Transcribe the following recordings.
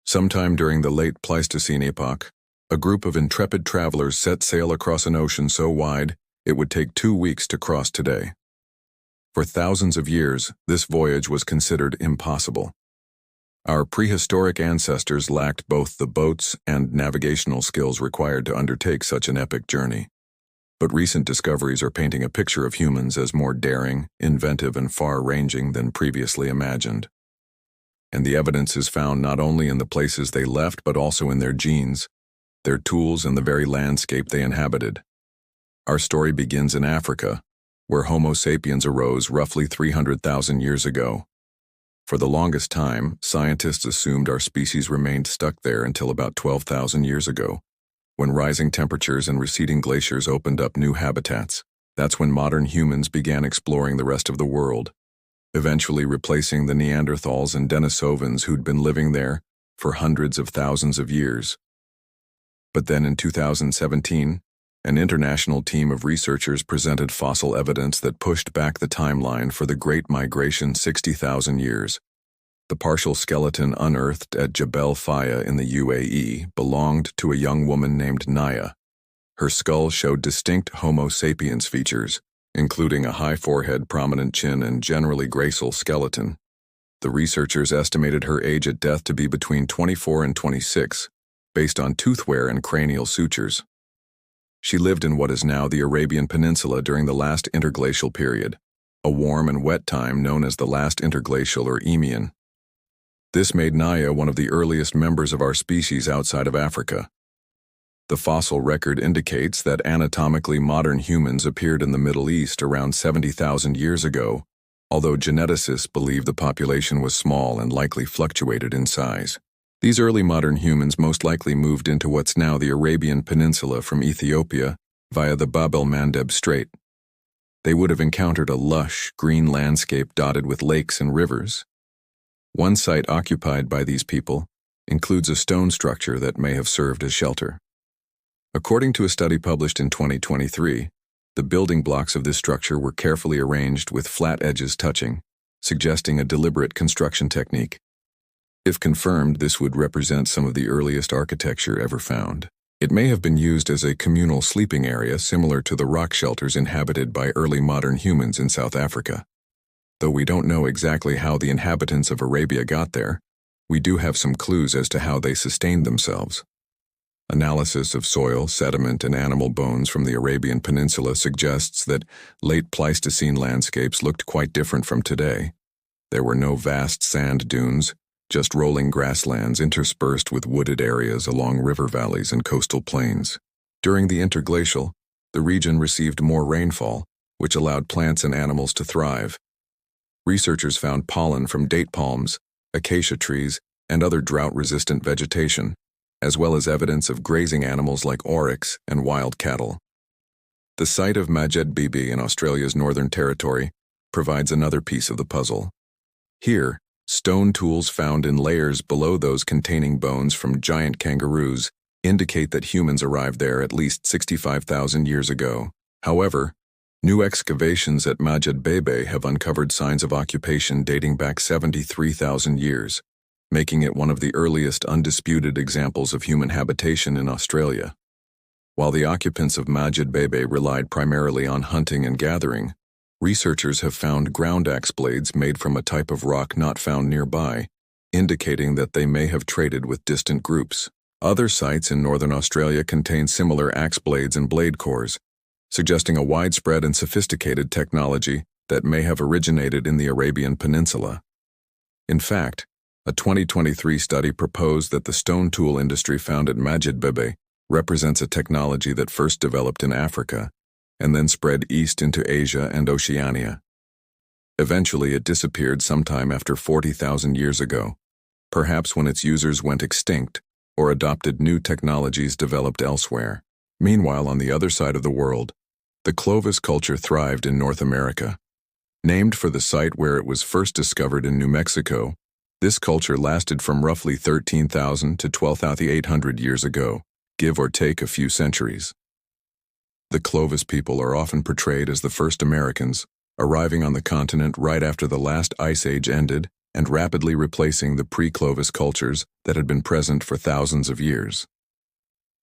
Sometime during the late Pleistocene epoch, a group of intrepid travelers set sail across an ocean so wide it would take 2 weeks to cross today. For thousands of years, this voyage was considered impossible. Our prehistoric ancestors lacked both the boats and navigational skills required to undertake such an epic journey. But recent discoveries are painting a picture of humans as more daring, inventive, and far-ranging than previously imagined. And the evidence is found not only in the places they left but also in their genes, their tools, and the very landscape they inhabited. Our story begins in Africa, where Homo sapiens arose roughly 300,000 years ago. For the longest time, scientists assumed our species remained stuck there until about 12,000 years ago, when rising temperatures and receding glaciers opened up new habitats. That's when modern humans began exploring the rest of the world, eventually replacing the Neanderthals and Denisovans who'd been living there for hundreds of thousands of years. But then in 2017, an international team of researchers presented fossil evidence that pushed back the timeline for the Great Migration 60,000 years. The partial skeleton unearthed at Jebel Faya in the UAE belonged to a young woman named Naya. Her skull showed distinct Homo sapiens features, including a high forehead, prominent chin, and generally gracile skeleton. The researchers estimated her age at death to be between 24 and 26, based on tooth wear and cranial sutures. She lived in what is now the Arabian Peninsula during the last interglacial period, a warm and wet time known as the last interglacial or Eemian. This made Naya one of the earliest members of our species outside of Africa. The fossil record indicates that anatomically modern humans appeared in the Middle East around 70,000 years ago, although geneticists believe the population was small and likely fluctuated in size. These early modern humans most likely moved into what's now the Arabian Peninsula from Ethiopia via the Bab el-Mandeb Strait. They would have encountered a lush, green landscape dotted with lakes and rivers. One site occupied by these people includes a stone structure that may have served as shelter. According to a study published in 2023, the building blocks of this structure were carefully arranged with flat edges touching, suggesting a deliberate construction technique. If confirmed, this would represent some of the earliest architecture ever found. It may have been used as a communal sleeping area similar to the rock shelters inhabited by early modern humans in South Africa. Though we don't know exactly how the inhabitants of Arabia got there, we do have some clues as to how they sustained themselves. Analysis of soil, sediment, and animal bones from the Arabian Peninsula suggests that late Pleistocene landscapes looked quite different from today. There were no vast sand dunes, just rolling grasslands interspersed with wooded areas along river valleys and coastal plains. During the interglacial, the region received more rainfall, which allowed plants and animals to thrive. Researchers found pollen from date palms, acacia trees, and other drought-resistant vegetation, as well as evidence of grazing animals like oryx and wild cattle. The site of Majed Bibi in Australia's Northern Territory provides another piece of the puzzle. Here, stone tools found in layers below those containing bones from giant kangaroos indicate that humans arrived there at least 65,000 years ago. However, new excavations at Majed Bibi have uncovered signs of occupation dating back 73,000 years, making it one of the earliest undisputed examples of human habitation in Australia. While the occupants of Majed Bibi relied primarily on hunting and gathering, researchers have found ground axe blades made from a type of rock not found nearby, indicating that they may have traded with distant groups. Other sites in northern Australia contain similar axe blades and blade cores, suggesting a widespread and sophisticated technology that may have originated in the Arabian Peninsula. In fact, a 2023 study proposed that the stone tool industry found at Majed Bibi represents a technology that first developed in Africa and then spread east into Asia and Oceania. Eventually, it disappeared sometime after 40,000 years ago, perhaps when its users went extinct or adopted new technologies developed elsewhere. Meanwhile, on the other side of the world, the Clovis culture thrived in North America. Named for the site where it was first discovered in New Mexico, this culture lasted from roughly 13,000 to 12,800 years ago, give or take a few centuries. The Clovis people are often portrayed as the first Americans, arriving on the continent right after the last ice age ended and rapidly replacing the pre-Clovis cultures that had been present for thousands of years.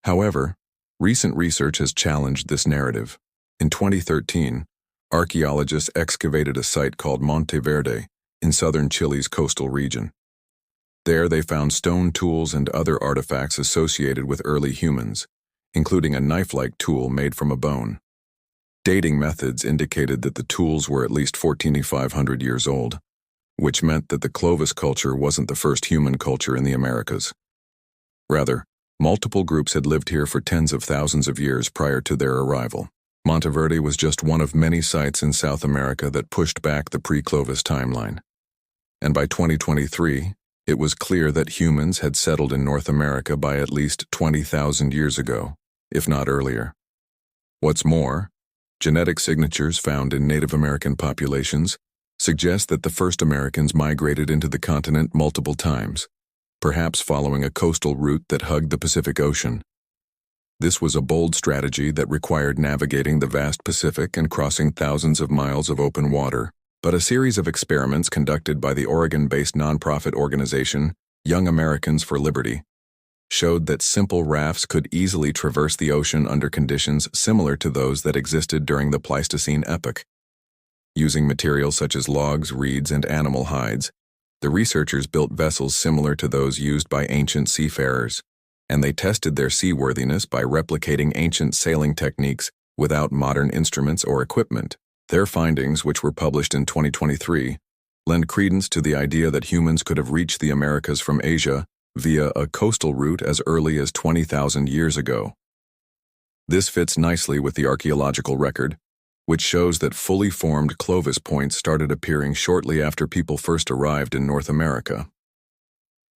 However, recent research has challenged this narrative. In 2013, archaeologists excavated a site called Monte Verde in southern Chile's coastal region. There they found stone tools and other artifacts associated with early humans, including a knife-like tool made from a bone. Dating methods indicated that the tools were at least 14,500 years old, which meant that the Clovis culture wasn't the first human culture in the Americas. Rather, multiple groups had lived here for tens of thousands of years prior to their arrival. Monteverde was just one of many sites in South America that pushed back the pre-Clovis timeline. And by 2023, it was clear that humans had settled in North America by at least 20,000 years ago, if not earlier. What's more, genetic signatures found in Native American populations suggest that the first Americans migrated into the continent multiple times, perhaps following a coastal route that hugged the Pacific Ocean. This was a bold strategy that required navigating the vast Pacific and crossing thousands of miles of open water, but a series of experiments conducted by the Oregon-based nonprofit organization Young Americans for Liberty showed that simple rafts could easily traverse the ocean under conditions similar to those that existed during the Pleistocene epoch. Using materials such as logs, reeds, and animal hides, the researchers built vessels similar to those used by ancient seafarers, and they tested their seaworthiness by replicating ancient sailing techniques without modern instruments or equipment. Their findings, which were published in 2023, lend credence to the idea that humans could have reached the Americas from Asia via a coastal route as early as 20,000 years ago. This fits nicely with the archaeological record, which shows that fully formed Clovis points started appearing shortly after people first arrived in North America.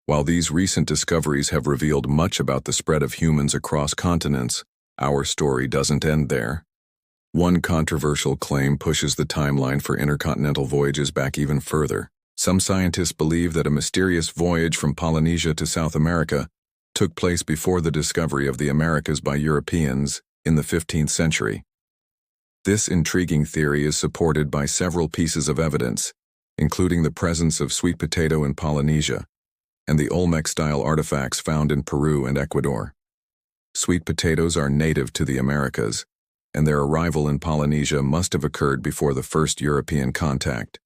While these recent discoveries have revealed much about the spread of humans across continents, our story doesn't end there. One controversial claim pushes the timeline for intercontinental voyages back even further. Some scientists believe that a mysterious voyage from Polynesia to South America took place before the discovery of the Americas by Europeans in the 15th century. This intriguing theory is supported by several pieces of evidence, including the presence of sweet potato in Polynesia and the Olmec-style artifacts found in Peru and Ecuador. Sweet potatoes are native to the Americas, and their arrival in Polynesia must have occurred before the first European contact.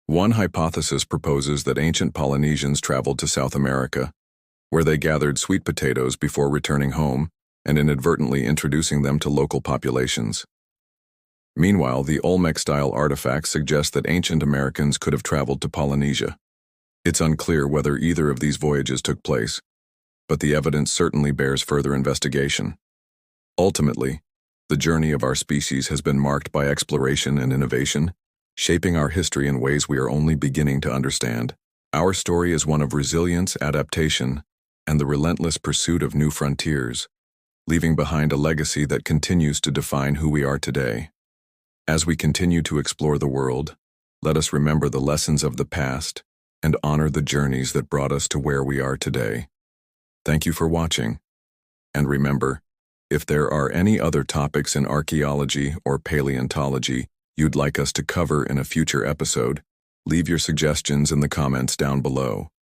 One hypothesis proposes that ancient Polynesians traveled to South America, where they gathered sweet potatoes before returning home and inadvertently introducing them to local populations. Meanwhile, the Olmec-style artifacts suggest that ancient Americans could have traveled to Polynesia. It's unclear whether either of these voyages took place, but the evidence certainly bears further investigation. Ultimately, the journey of our species has been marked by exploration and innovation, shaping our history in ways we are only beginning to understand. Our story is one of resilience, adaptation, and the relentless pursuit of new frontiers, leaving behind a legacy that continues to define who we are today. As we continue to explore the world, let us remember the lessons of the past and honor the journeys that brought us to where we are today. Thank you for watching. And remember, if there are any other topics in archaeology or paleontology you'd like us to cover in a future episode, leave your suggestions in the comments down below.